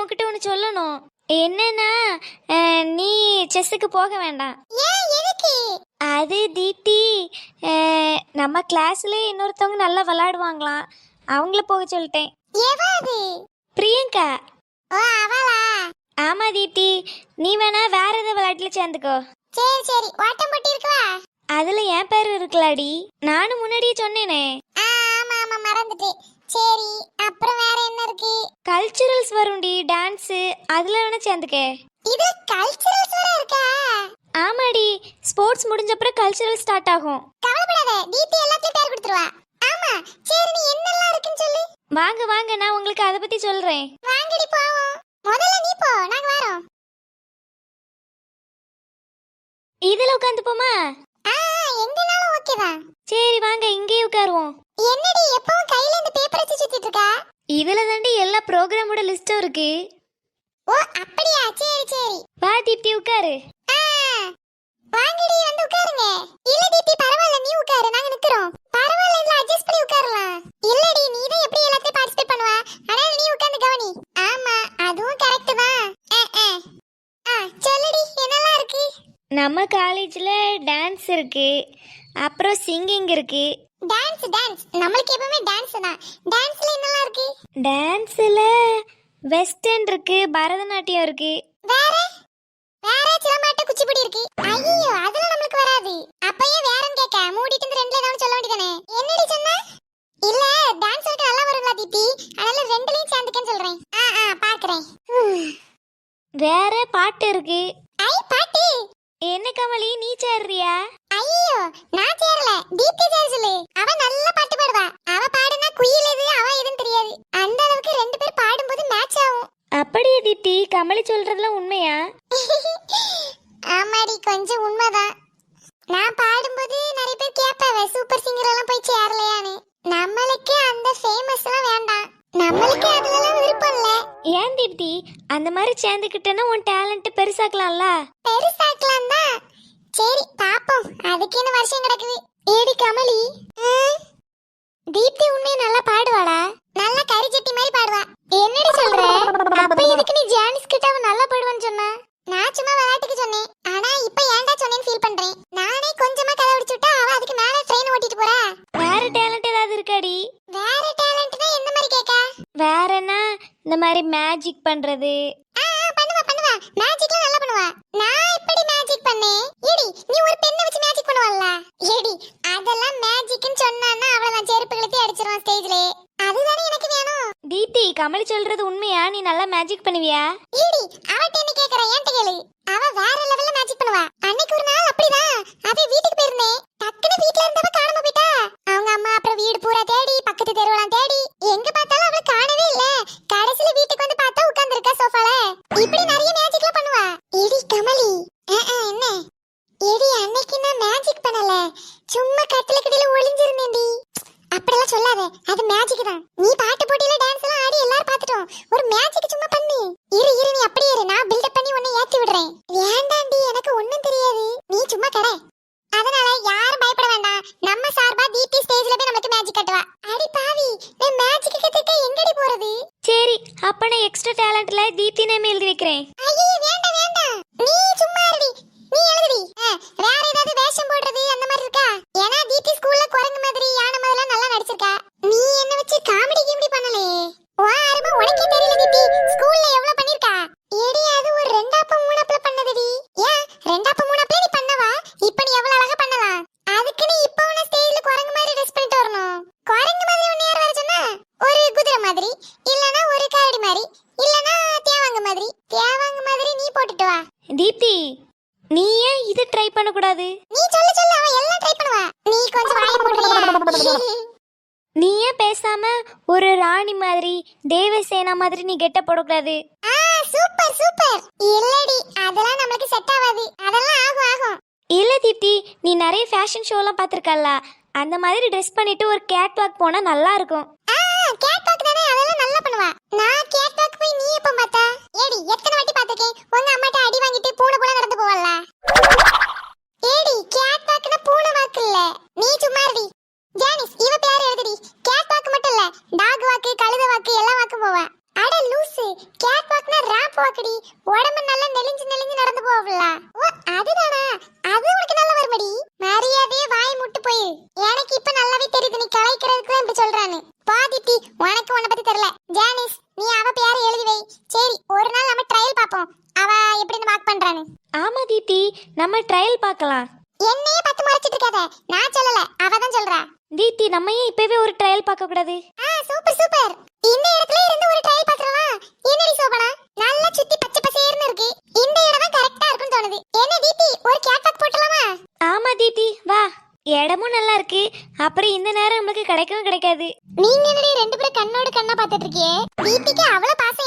உன்கிட்ட ஒன்று சொல்லணும். என்னன்னா நீ செஸ்ஸுக்கு போக வேண்டாம். ஏன் எதுக்கு? அது தீப்தி, நம்ம கிளாஸ்ல இன்னொருத்தவங்க நல்லா விளையாடுவாங்களாம், அவங்கள போக சொல்லிட்டேன். எவாது? பிரியங்கா. ஓ அவளா? ஆமா தீப்தி, நீ வேணா வேற ஏதாவது விளையாட்டுல சேர்ந்துக்கோ. சரி சரி, ஓட்டம் போட்டி இருக்கவா? அதுல என் பேர் இருக்கலாடி, நானும் முன்னாடியே சொன்னேனே. ஆமா ஆமா மறந்துட்டு. சரி, அப்புறம் வேற என்ன இருக்கு? கல்ச்சுரல்ஸ் வரும்டி, டான்ஸ், அதுல வேணா சேர்ந்துக்க. இது கல்ச்சுரல்ஸ் வேற இருக்கா? ஆமாடி, ஸ்போர்ட்ஸ் முடிஞ்சப்பறம் கல்ச்சுரல் ஸ்டார்ட் ஆகும். கவலைப்படாத, தீப்தி எல்லாத்தையும் பேர் கொடுத்துருவா. ஆமா சரி, நீ என்னெல்லாம் இருக்குன்னு சொல்லு. வாங்க வாங்க, நான் உங்களுக்கு அதை பத்தி சொல்றேன். வாங்கடி போவோம். முதல்ல நீ போ, நாங்க வரோம். இதுல உட்காந்து போமா? எங்கனாலும் ஓகே தான். சரி வாங்க, இங்கேயே உட்காருவோம். என்னடி எப்பவும் கையில இந்த பேப்பர் வச்சு சுத்திட்டு இருக்கா? இதுல தாண்டி எல்லா ப்ரோக்ராமோட லிஸ்டும் இருக்கு. ஓ அப்படியா, சரி சரி. வா தீப்தி, உட்காரு. வாங்கடி வந்து உட்காருங்க. இல்ல தீப்தி பரவாயில்ல, நீ உட்காரு, நாங்க நிக்கிறோம். பரவாயில்ல, இதுல அட்ஜஸ்ட் பண்ணி உட்காரலாம். இல்லடி, நீ தான் எப்படி எல்லாத்தையும் பார்ட்டிசிபேட் பண்ணுவா, அதனால நீ உட்கார்ந்து கவனி. ஆமா அதுவும் கரெக்ட் தான். சொல்லுடி, என்னெல்லாம் இருக்கு? நம்ம காலேஜ்ல டான்ஸ் இருக்கு, அப்புறம் சிங்கிங் இருக்கு. டான்ஸ் டான்ஸ், நம்மளுக்கு எப்பவுமே டான்ஸ் தான். டான்ஸ்ல என்னெல்லாம் இருக்கு? டான்ஸ்ல வெஸ்டர்ன் இருக்கு, பரதநாட்டியம் இருக்கு. வேற வேற சிலம்பாட்டம், குச்சிப்புடி இருக்கு. ஐயோ அதெல்லாம் நம்மளுக்கு வராது. அப்பயே வேறன்னு கேட்க மூடிட்டு இந்த ரெண்டுல ஏதாவது சொல்ல வேண்டியதானே. என்னடி சொன்ன? இல்ல டான்ஸ் எனக்கு நல்லா வரும்ல தீபி, அதனால ரெண்டுலயும் சேர்ந்துக்கன்னு சொல்றேன். பாக்குறேன். வேற பாட்டு இருக்கு. ஐ பாட்டு? என்ன கமலி, நீ சேர்றியா? ஐயோ நான் சேரல, தீப்தி சேர சொல்லு. அவ நல்ல பாட்டு பாடுவா. அவ பாடுனா குயில் எது அவ எதுன்னு தெரியாது. அந்த அளவுக்கு ரெண்டு பேர் பாடும்போது மேட்ச் ஆகும். அப்படியே தீப்தி, கமலி சொல்றதுலாம் உண்மையா? ஆமாடி, கொஞ்சம் உண்மைதான். நான் பாடும்போது நிறைய பேர் கேட்பாவ, சூப்பர் சிங்கர் எல்லாம் போய் சேரலையான்னு. நம்மளுக்கு அந்த ஃபேமஸ் எல்லாம் வேண்டாம், நம்மளுக்கு அதுலலாம் விருப்பம் இல்ல. ஏன் தீப்தி, அந்த மாதிரி சேர்ந்துக்கிட்டேன்னா உன் டேலண்ட் பெருசாக்கலாம்ல. பெருசாக்கலாம் தான். சரி பாப்போம், அதுக்கு என்ன வருஷம் கிடக்குது. ஏடி கமலி, தீப்தி உண்மையை நல்லா பாடுவாடா, நல்லா கரிச்சட்டி மாதிரி பாடுவா. என்னடி சொல்ற? அப்ப எதுக்கு நீ ஜானிஸ் கிட்ட அவ நல்லா பாடுவான்னு சொன்னா? நான் சும்மா விளையாட்டுக்கு சொன்னேன், ஆனா இப்ப ஏன்டா சொன்னேன்னு ஃபீல் பண்றேன். நானே கொஞ்சமா கதை அடிச்சுட்டா அவ அதுக்கு மேல ட்ரெயின் ஓட்டிட்டு போறா. வேற டேலண்ட் ஏதாவது இருக்காடி? வேற டேலண்ட்னா என்ன மாதிரி கேக்க? வேறனா இந்த மாதிரி மேஜிக் பண்றது. பண்ணுவா பண்ணுவா, மேஜிக்லாம் நல்லா பண்ணுவா. நான் இப்படி மேஜிக் பண்ணேன். ஏடி நீ ஒரு பெண்ணை வச்சு மேஜிக் பண்ணுவல்ல? ஏடி அதெல்லாம் மேஜிக்னு சொன்னான்னா அவ்வளவுதான், செருப்பு கழட்டி அடிச்சிருவான் ஸ்டேஜ்ல. அதுதானே எனக்கு வேணும். தீப்தி, கமலி சொல்றது உண்மையா? நீ நல்லா மேஜிக் பண்ணுவியா? ஏடி அவட்ட என்ன கேக்குற, ஏன்ட்ட கேளு. அவ வேற லெவல்ல மேஜிக் பண்ணுவா. அன்னைக்கு ஒரு நாள் அப்படிதான், அவ வீட்டுக்கு போயிருந்தேன். டக்குனு வீட்ல இருந்தவ காணாம போயிட்டா. அவங்க அம்மா அப்புறம் வீடு பூரா தேடி, பக்கத்து தெருவெல்லாம் தேடி, எங்க பார்த்தாலும் அவளை காணவே இல்ல. கடைசில வீட்டுக்கு வந்து பார்த்தா உட்கார்ந்திருக்கா சோஃபால. இப்படி நிறைய மேஜிக்லாம் பண்ணுவா. ஏடி கமலி, என்ன? ஏடி அன்னைக்கு நான் மேஜிக் பண்ணல, சும்மா கட்டில கட்டில ஒளிஞ்சிருந்தேன்டி. அப்படிலாம் சொல்லாத, அது மேஜிக் தான். நீ பாட்டு போட்டியில டான்ஸ் எல்லாம் ஆடி எல்லாரும் பார்த்துட்டோம். ஒரு மேஜிக் சும்மா பண்ணு. இரு நீ அப்படியே இரு, நான் பில்டப் பண்ணி உன்னை ஏத்தி விடுறேன். வேண்டாண்டி, எனக்கு ஒண்ணும் தெரியாது, நீ சும்மா கடை. அதனால யாரும் பயப்பட வேண்டாம். நம்ம சார்பா தீப்தி ஸ்டேஜ்ல போய் நமக்கு மேஜிக் கட்டுவா. அடி பாவி, நான் மேஜிக் கத்துக்க எங்கடி போறது? சரி, அப்ப நான் எக்ஸ்ட்ரா டேலண்ட்ல தீப்தி நேம் எழுதி வைக்கிறேன். ஐயோ வேண்டாம் வேண்டாம், நீ சும்மா இருடி. நீ எழுதுடி. வேற ஏதாவது வேஷம் போடுறது அந்த மாதிரி இருக்கா? ஏன்னா தீப்தி ஸ்கூல்ல குரங்கு மாதிரி யானை மாதிரிலாம் நல்லா நடிச்சிருக்கா. நீ என்ன வச்சு காமெடி கிமெடி பண்ணலே. வாரமா உனக்கே தெரியல தீப்தி ஸ்கூல்ல எவ்வளவு பண்ணிருக்கா. ஏடி அது ஒரு ரெண்டாப்ப மூணாப்ல பண்ணதுடி. ஏன் ரெண்டாப்ப மூணாப்ல நீ பண்ணவா? இப்ப நீ எவ்வளவு அழகா பண்ணலாம். அதுக்கு நீ இப்ப உன ஸ்டேஜ்ல குரங்கு மாதிரி ட்ரெஸ் பண்ணிட்டு வரணும். குரங்கு மாதிரி உன்னை யார் வர சொன்னா? ஒரு குதிரை மாதிரி, இல்லனா ஒரு கரடி மாதிரி, இல்லனா தேவாங்க மாதிரி. தேவாங்க மாதிரி நீ போட்டுட்டு வா. தீப்தி, நீ ஏன் இது ட்ரை பண்ண கூடாது? நீ சொல்லு அவ எல்லாம் ட்ரை பண்ணுவா. நீ கொஞ்சம் வாயை மூடுறியா? நீ ஏன் பேசாம ஒரு ராணி மாதிரி, தேவசேனா மாதிரி நீ கெட்ட போடக்கூடாது? Super super. இல்லடி அதெல்லாம் நமக்கு செட் ஆகாது. அதெல்லாம் ஆகும். இல்ல தீப்தி, நீ நிறைய ஃபேஷன் ஷோலாம் பார்த்திருக்கல்ல, அந்த மாதிரி ட்ரெஸ் பண்ணிட்டு ஒரு கேட் வாக் போனா நல்லா இருக்கும். கேட் வாக் தானே, அதெல்லாம் நல்லா பண்ணுவா. நான் கேட் வாக் போய் நீ எப்ப பார்த்தா? ஏடி எத்தனை வாட்டி பார்த்திருக்கேன். உங்க அம்மாட்ட அடி வாங்கிட்டு பூனை போல நடந்து போவல்ல. ஏடி கேட் வாக்னா பூனை வாக்கு இல்ல, நீ சும்மா இருடி. ஜானிஸ் இவ பேர் எழுதுடி. கேட் வாக் மட்டும் இல்ல, டாக் வாக்கு, கழுதை வாக்கு, எல்லா வாக்கும் போவா. அட லூசு, கேட் வாக்னா போக்கடி உடம்பு நல்லா நெளிஞ்சு நெளிஞ்சு நடந்து போவல. ஓ அதுதானா, அது உனக்கு நல்லா வருமடி. மரியாதையே வாய் முட்டு போய். எனக்கு இப்ப நல்லாவே தெரியுது நீ கலைக்கிறதுக்கு தான் இப்படி சொல்றான்னு. பாதித்தி உனக்கு உன்னை பத்தி தெரியல. ஜானிஸ் நீ அவ பேரை எழுதி வை. சரி ஒரு நாள் நம்ம ட்ரையல் பாப்போம் அவ எப்படின்னு மார்க் பண்றான்னு. ஆமா தீப்தி, நம்ம ட்ரையல் பார்க்கலாம். என்னையே பார்த்து முறைச்சிட்டு இருக்காத, நான் சொல்லல அவ தான் சொல்றா. தீப்தி, நம்ம ஏன் இப்பவே ஒரு ட்ரையல் பார்க்க கூடாது? Super super. இந்த இடத்துல இருந்து ஒரு ட்ரையல் பார்க்கறலாம். என்னடி சோபனா, நல்லா சுத்தி பச்சை பசேர்னு இருக்கு. இந்த இடம் தான் கரெக்ட்டா இருக்குன்னு தோணுது. என்ன தீப்தி, ஒரு கேட் வாக் போடலாமா? ஆமா தீப்தி, வா. இடமும் நல்லா இருக்கு. அப்புறம் இந்த நேரம் நமக்கு கிடைக்கவும் கிடைக்காது. நீங்க என்னடி ரெண்டு பேரும் கண்ணோடு கண்ணா பார்த்துட்டு இருக்கியே? தீப்திக்கு அவ்வளவு பாசம்